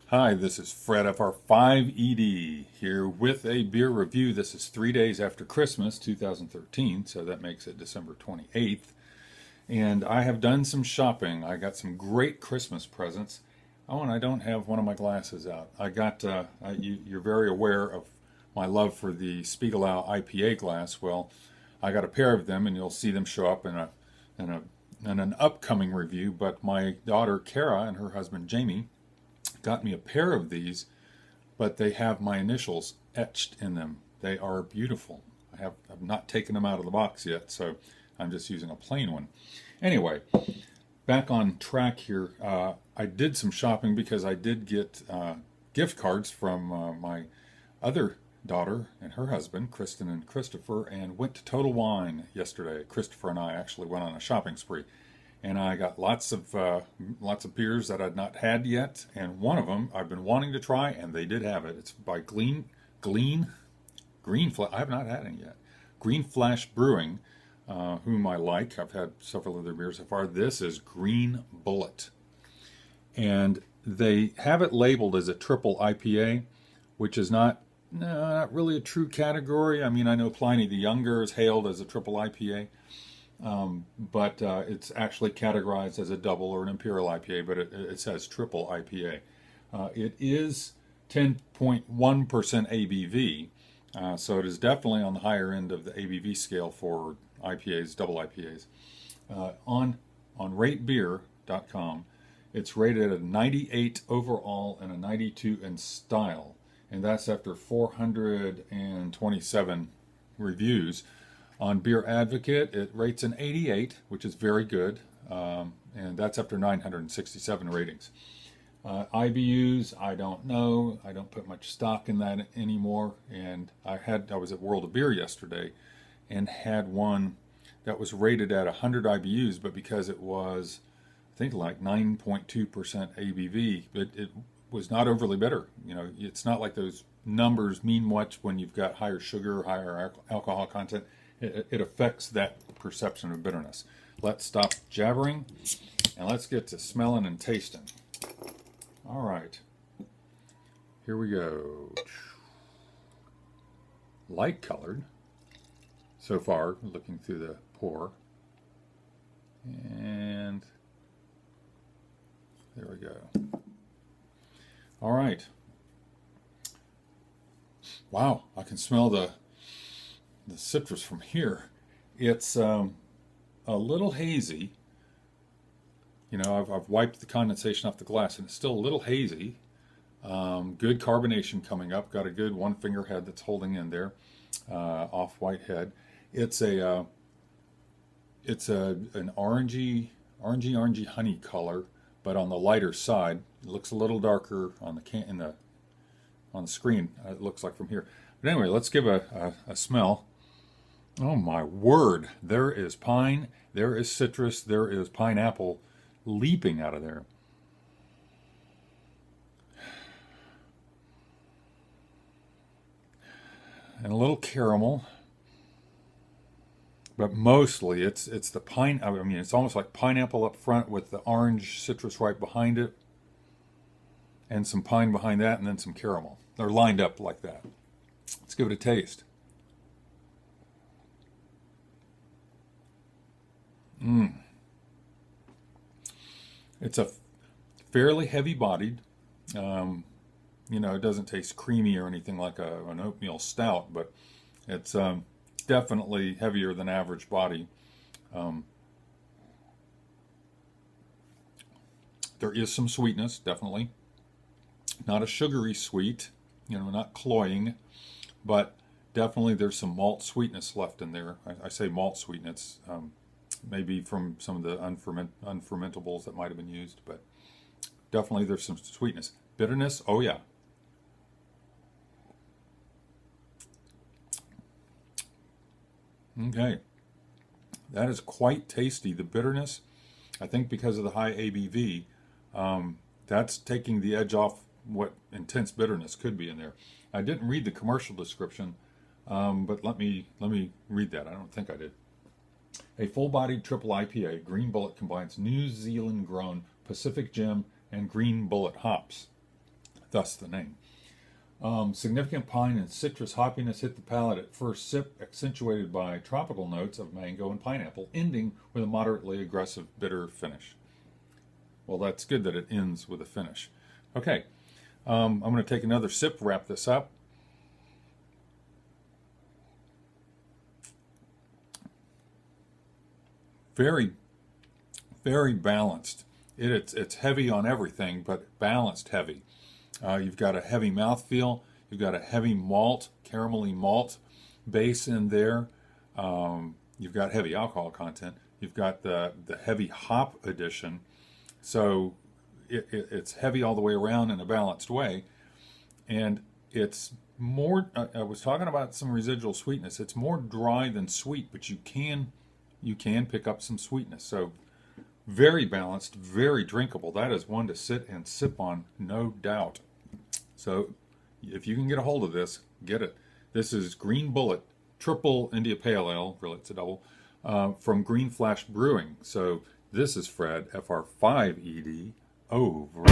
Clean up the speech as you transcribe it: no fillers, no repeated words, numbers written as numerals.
Hi, this is Fred FR5ED here with a beer review. This is 3 days after Christmas 2013, so that makes it December 28th. And I have done some shopping. I got some great Christmas presents. Oh, and I don't have one of my glasses out. You're very aware of my love for the Spiegelau IPA glass. Well, I got a pair of them, and you'll see them show up in a, in an upcoming review. But my daughter Kara and her husband Jamie got me a pair of these, but they have my initials etched in them. They are beautiful. I've not taken them out of the box yet, so I'm just using a plain one. Anyway, back on track here. I did some shopping because I did get gift cards from my other daughter and her husband, Kristen and Christopher, and went to Total Wine yesterday. Christopher and I actually went on a shopping spree, and I got lots of beers that I'd not had yet, and one of them I've been wanting to try, and they did have it. It's by Green Flash. I have not had it yet. Green Flash Brewing, whom I like. I've had several of their beers so far. This is Green Bullet, and they have it labeled as a triple IPA, which is not really a true category. I mean, I know Pliny the Younger is hailed as a triple IPA. But it's actually categorized as a double or an imperial IPA, but it says triple IPA. It is 10.1% ABV, so it is definitely on the higher end of the ABV scale for IPAs, double IPAs. On ratebeer.com, it's rated at a 98 overall and a 92 in style, and that's after 427 reviews. On Beer Advocate, it rates an 88, which is very good, and that's after 967 ratings. IBUs, I don't know. I don't put much stock in that anymore. And I was at World of Beer yesterday and had one that was rated at 100 IBUs, but because it was, I think, like 9.2% ABV, it was not overly bitter. You know, it's not like those numbers mean much when you've got higher sugar, higher alcohol content. It affects that perception of bitterness. Let's stop jabbering and let's get to smelling and tasting. All right, here we go. Light colored so far, looking through the pour. And there we go. All right. Wow, I can smell the citrus from here. It's a little hazy. You know, I've wiped the condensation off the glass, and it's still a little hazy. Good carbonation coming up. Got a good one finger head that's holding in there. Off-white head. It's an orangey honey color, but on the lighter side. It looks a little darker on the screen. It looks like from here. But anyway, let's give a smell. Oh my word, there is pine, there is citrus, there is pineapple leaping out of there. And a little caramel, but mostly it's the pine. I mean, it's almost like pineapple up front with the orange citrus right behind it, and some pine behind that, and then some caramel. They're lined up like that. Let's give it a taste. It's a fairly heavy-bodied. You know, it doesn't taste creamy or anything like an oatmeal stout, but it's definitely heavier than average body. Um, there is some sweetness, definitely. Not a sugary sweet, you know, not cloying, but definitely there's some malt sweetness left in there. I say malt sweetness. Maybe from some of the unfermentables that might have been used, but definitely there's some sweetness. Bitterness, oh yeah. Okay, that is quite tasty. The bitterness, I think because of the high ABV, that's taking the edge off what intense bitterness could be in there. I didn't read the commercial description, but let me read that. I don't think I did. A full-bodied triple IPA, Green Bullet combines New Zealand-grown Pacific Gem and Green Bullet hops. thus the name. Significant pine and citrus hoppiness hit the palate at first sip, accentuated by tropical notes of mango and pineapple, ending with a moderately aggressive bitter finish. Well, that's good that it ends with a finish. Okay, I'm going to take another sip, wrap this up. Very, very balanced. It's heavy on everything, but balanced heavy. You've got a heavy mouthfeel. You've got a heavy malt, caramelly malt base in there. You've got heavy alcohol content. You've got the heavy hop addition. So it's heavy all the way around in a balanced way. And it's more, I was talking about some residual sweetness. It's more dry than sweet, but you can pick up some sweetness. So very balanced, very drinkable. That is one to sit and sip on, no doubt. So if you can get a hold of this, get it. This is Green Bullet Triple India Pale Ale, really it's a double, from Green Flash Brewing. So this is Fred, FR5ED, over.